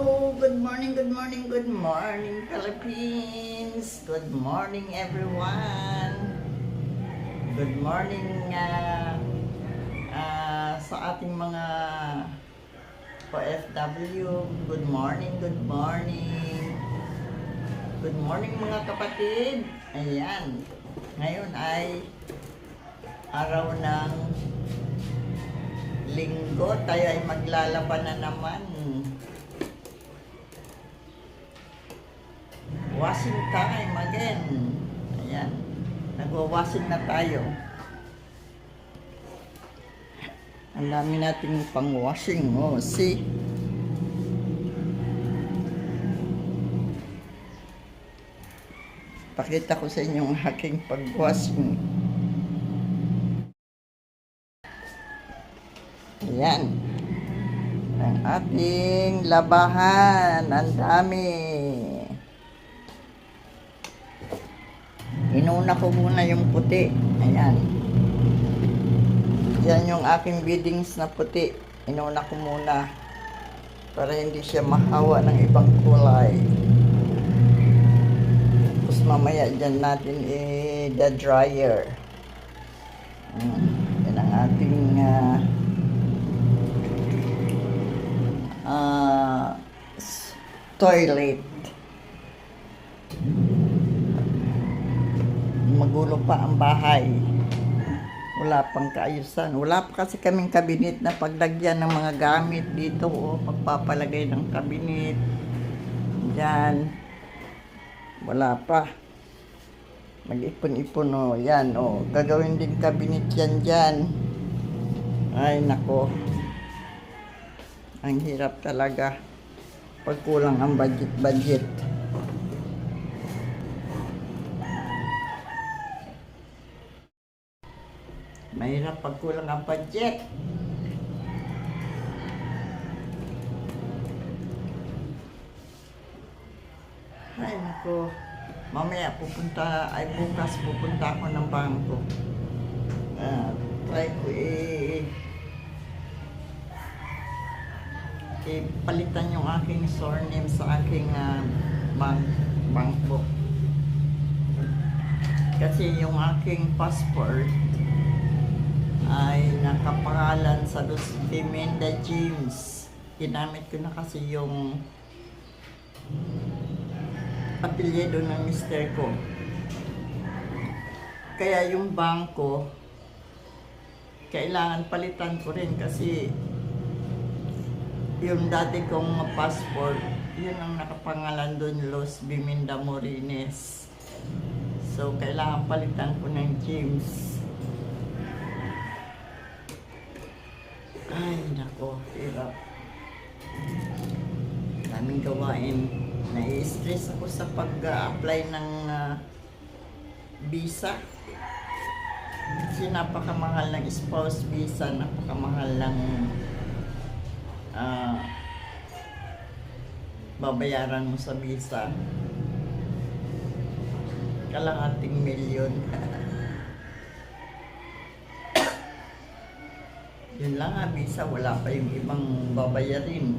Oh, good morning, Philippines. Good morning, everyone. Good morning sa ating mga OFW. Good morning, good morning. Good morning, mga kapatid. Ayan. Ngayon ay araw ng linggo. Tayo ay maglalaban na naman. Washing time again. Ayan. Nagwa-washing na tayo. Ang dami nating pang-washing. Oh, see? Pakita ko sa inyo ang aking pag-washing. Ayan. Ang ating labahan. Ang dami. Inuna ko muna yung puti. Ayan. Yan yung aking beadings na puti. Inuna ko muna para hindi siya mahawa ng ibang kulay. Tapos mamaya dyan natin i-dryer. Yan ang ating toilet. Magulo pa ang bahay. Wala pang kaayusan. Wala pa kasi kaming kabinet na paglagyan ng mga gamit dito. Pagpapalagay ng kabinet. Diyan. Wala pa. Mag-ipon-ipon yan gagawin din kabinet yan dyan. Ay nako. Ang hirap talaga. Pag kulang ang budget. Mahirap pag kulang ang budget. Ay, nako. Mamaya bukas pupunta ako ng bangko. Try ko palitan yung aking surname sa aking bangko. Kasi yung aking passport ay nakapangalan sa Luz Biminda James. Ginamit ko na kasi yung apelyido ng mister ko. Kaya yung bangko kailangan palitan ko rin kasi yung dati kong passport, yun ang nakapangalan doon, Luz Biminda Morines. So kailangan palitan ko ng James. Ay, nako, hirap. Daming gawain. Nai-stress ako sa pag-apply ng visa. Kasi napakamahal ng spouse visa, napakamahal ng babayaran mo sa visa. Kalahating milyon. Yun lang visa, wala pa yung ibang babayarin.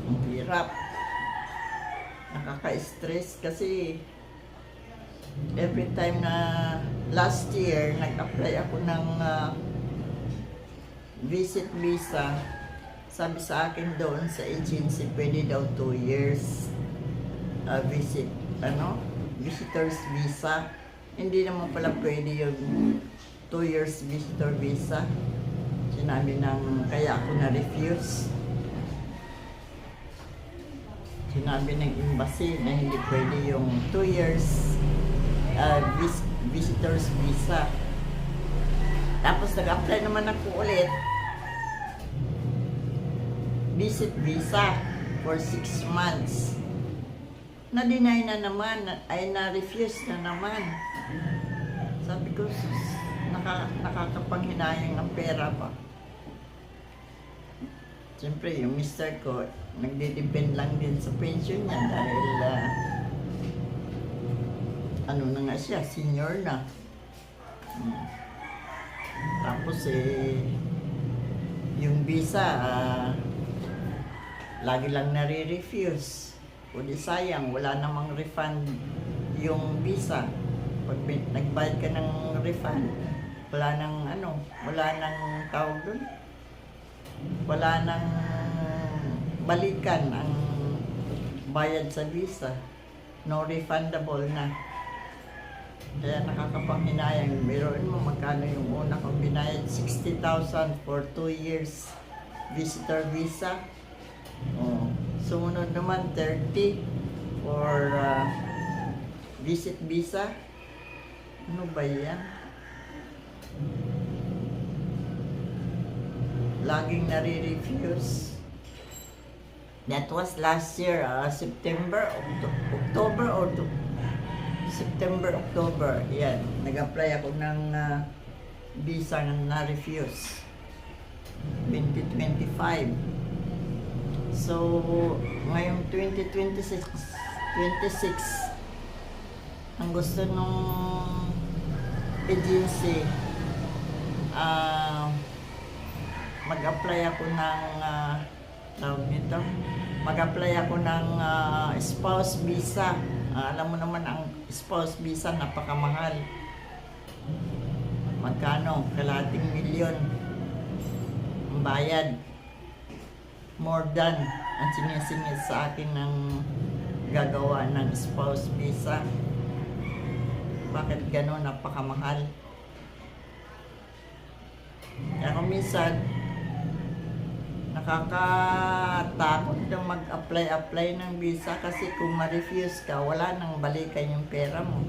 Ang hirap. Nakaka-stress kasi every time na last year nag-apply ako ng visit visa, sabi sa akin doon sa agency pwede daw 2 years visitors visa. Hindi naman pala pwede yung 2 years visitor visa. Sinabi kaya ako na-refuse. Sinabi ng embassy na hindi pwede yung 2 years visitors visa. Tapos nag-apply naman ako ulit visit visa for 6 months. Na-deny na naman, ay na-refuse na naman. Sabi ko, nakakapanghinayang ng pera pa. Siyempre, yung mister ko, nagde-depend lang din sa pension niya dahil na nga siya, senior na. Tapos yung visa, lagi lang nare-refuse. O di sayang, wala namang refund yung visa. Pag nagbayad ka ng refund, wala nang wala nang tawag doon. Wala nang balikan ang bayad sa visa. No refundable na. Kaya nakakapanghinayang. Meron mo magkano yung una kong binayad? 60,000 for 2 years visitor visa. Oh, sumunod naman 30 for visit visa. Ano ba yan? Laging nare-refuse. That was last year, September, October or September, October. Yan, nag-apply ako ng visa na na-refuse. 2025. So, ngayong 2026, ang gusto nung agency, mag-apply ako ng tawag nito, mag-apply ako ng spouse visa. Alam mo naman ang spouse visa napakamahal. Magkano? Kalahating milyon ang bayad. More than ang sinisingit sa akin ng gagawa ng spouse visa. Bakit gano'n? Napakamahal. Kaya kung minsan nakakatakot na mag-apply ng visa kasi kung ma-refuse ka, wala nang balikan yung pera mo.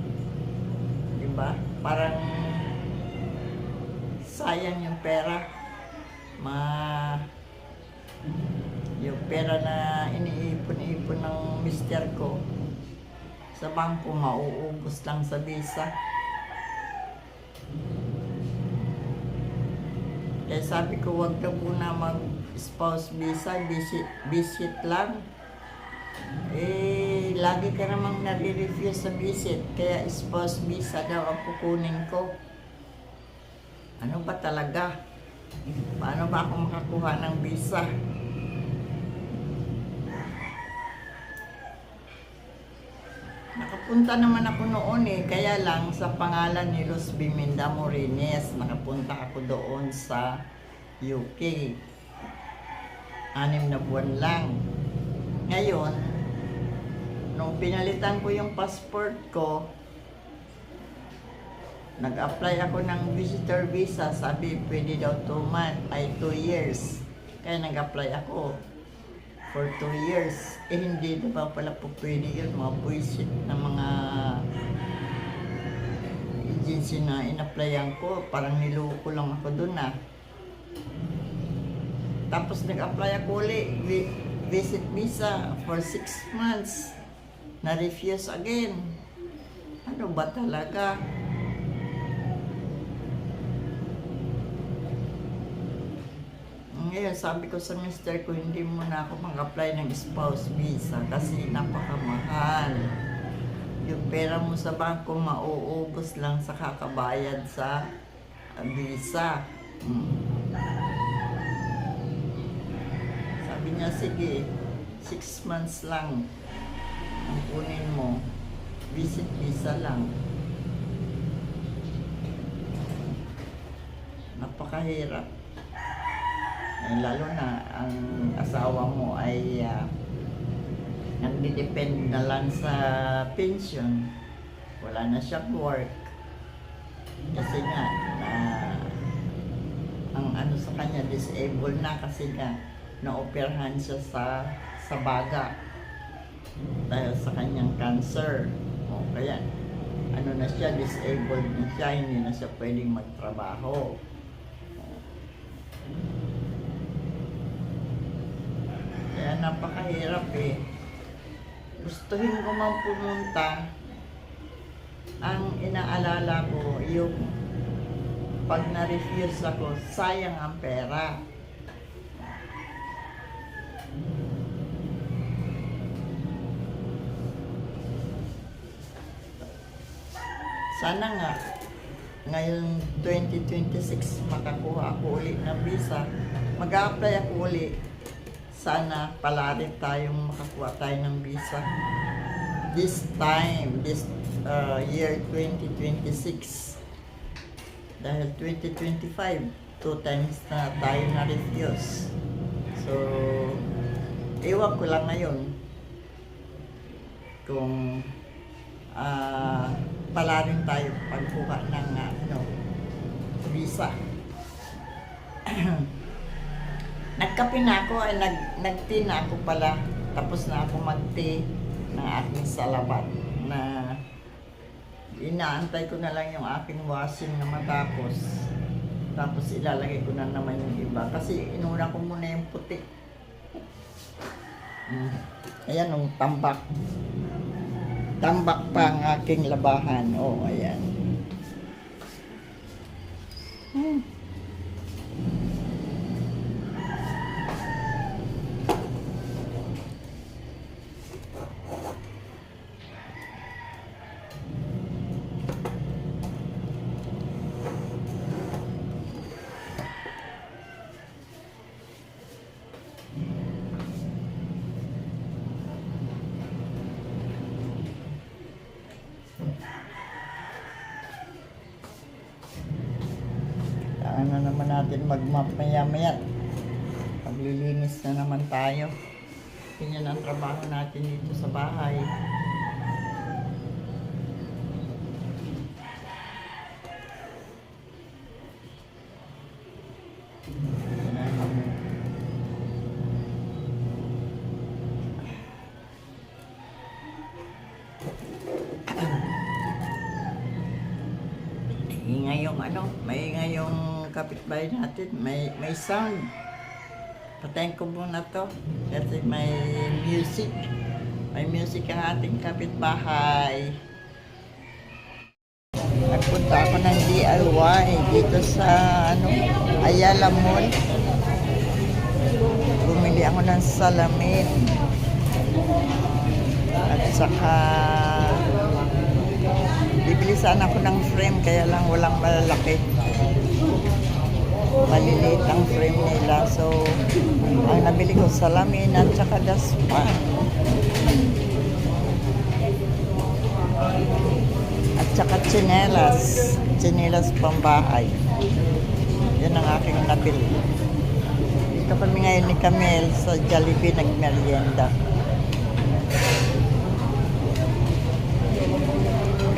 Diba? Parang sayang yung pera. Yung pera na iniipon-ipon ng mister ko sa bangko, mauubos lang sa visa. Kaya sabi ko, wag na muna mag-spouse visa, visit lang. Lagi ka namang nare-refuse sa visit, kaya spouse visa daw ang kukunin ko. Ano ba talaga? Paano ba ako makakuha ng visa? Nakapunta naman ako noon kaya lang sa pangalan ni Luz Biminda Morines, nakapunta ako doon sa UK. 6 na buwan lang. Ngayon, nung pinalitan ko yung passport ko, nag-apply ako ng visitor visa, sabi pwede daw 2 years. Kaya nag-apply ako for 2 years. Hindi na pa pala po pwede yun, mga buisit na mga agency na in-applyan ko, parang niloko lang ako dun Tapos nag-apply ako ulit, visit visa for 6 months. Na-refuse again. Ano ba talaga? Ngayon, sabi ko sa mister ko, hindi mo na ako mag-apply ng spouse visa kasi napakamahal. Yung pera mo sa bangko, mauubos lang sa kakabayad sa visa. Sabi niya, sige, 6 months lang ang kunin mo. Visit visa lang. Napakahirap. Lalo na ang asawa mo ay nagdidepend na lang sa pension. Wala na siya work. Kasi nga, ang sa kanya, disabled na kasi nga, naoperahan siya sa baga dahil sa kanyang cancer. Kaya, na siya, disabled na siya, hindi na siya pwedeng magtrabaho. Kaya napakahirap Gustuhin ko man pumunta, ang inaalala ko, yung pag na-refuse ako, sayang ang pera. Sana nga, ngayong 2026, makakuha ako ulit ng visa. Mag-a-apply ako ulit sana pala rin tayong makakuha tayo ng visa. This time, this year 2026. Dahil 2025, 2 times na tayo na-refuse. So, ewan ko lang ngayon kung pala rin tayo pagkuha ng visa. Nagkape na ako, nag-tea na ako pala. Tapos na ako mag-tea ng aking salabat na inaantay ko na lang yung aking washing na matapos. Tapos ilalagay ko na naman yung iba. Kasi inuna ko muna yung puti. Ayan yung tambak. Tambak pa ang aking labahan. Oh, ayan. Ano naman natin mag-map maya-maya. Paglilinis na naman tayo. Ganyan ang trabaho natin dito sa bahay. May ngayong kapitbahay natin, may sound. Patayin ko muna to kasi may music. May music ang ating kapitbahay. Nagpunta ako ng DIY dito sa Ayala Mall. Bumili ako ng salamin. At saka bibili sana ako ng frame, kaya lang walang malalaki. Maliliit ang frame nila. So, ang nabili ko salamin at saka daspan. At saka tsinelas. Tsinelas pambahay. Yan ang aking nabili. Dito kami ngayon ni Camille sa Jollibee nagmerienda.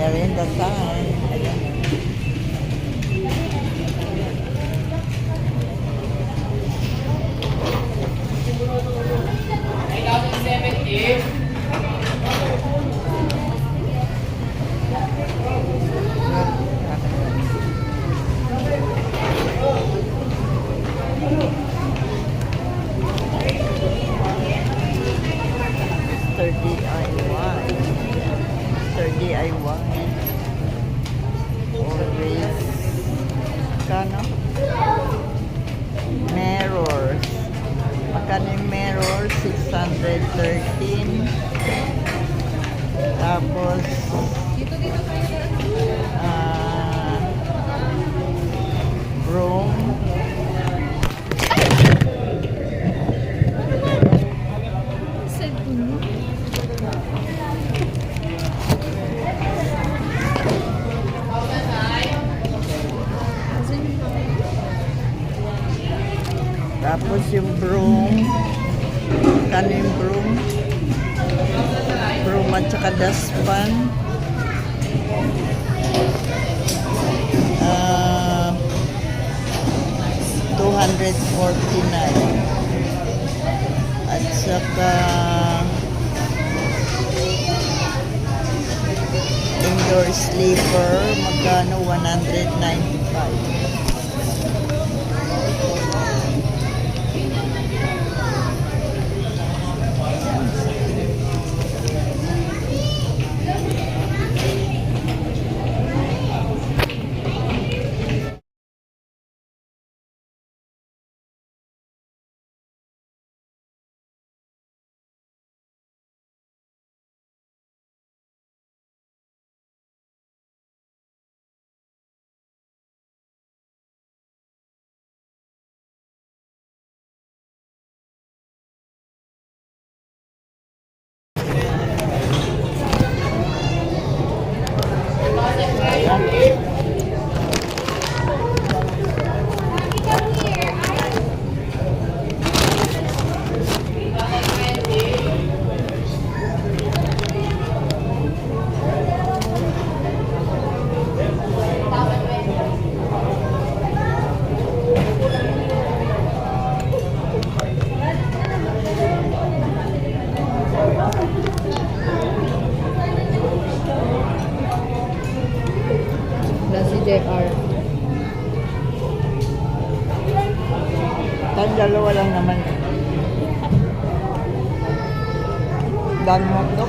Merienda time. Ayan. DIY. Always. Kano? Mirrors. Magkano yung mirror? 613. Tapos broom. Tapos yung broom, kano yung broom? Broom at saka dustpan. 249. At saka indoor sleeper, magkano? 195. Tayong dalawa lang naman. Dami mo ito.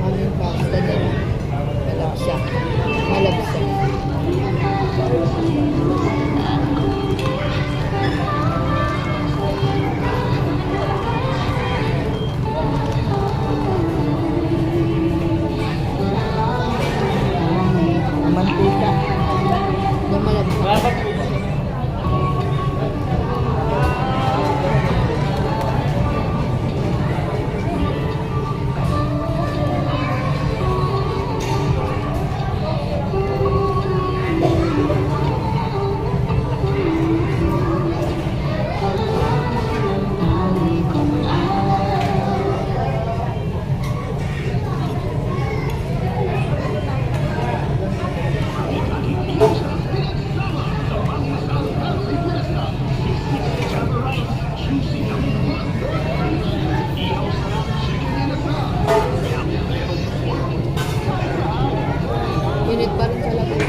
Maraming pasta din. Malabsa. Malabsa. Mantika. Na malabsa. Init pa rin sa labas.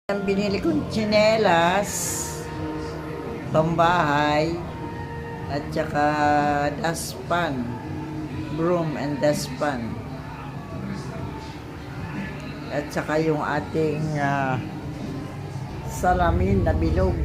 Ang binili kong tsinelas, pambahay, At saka dustpan. Broom and dustpan. At saka yung ating salamin na bilog.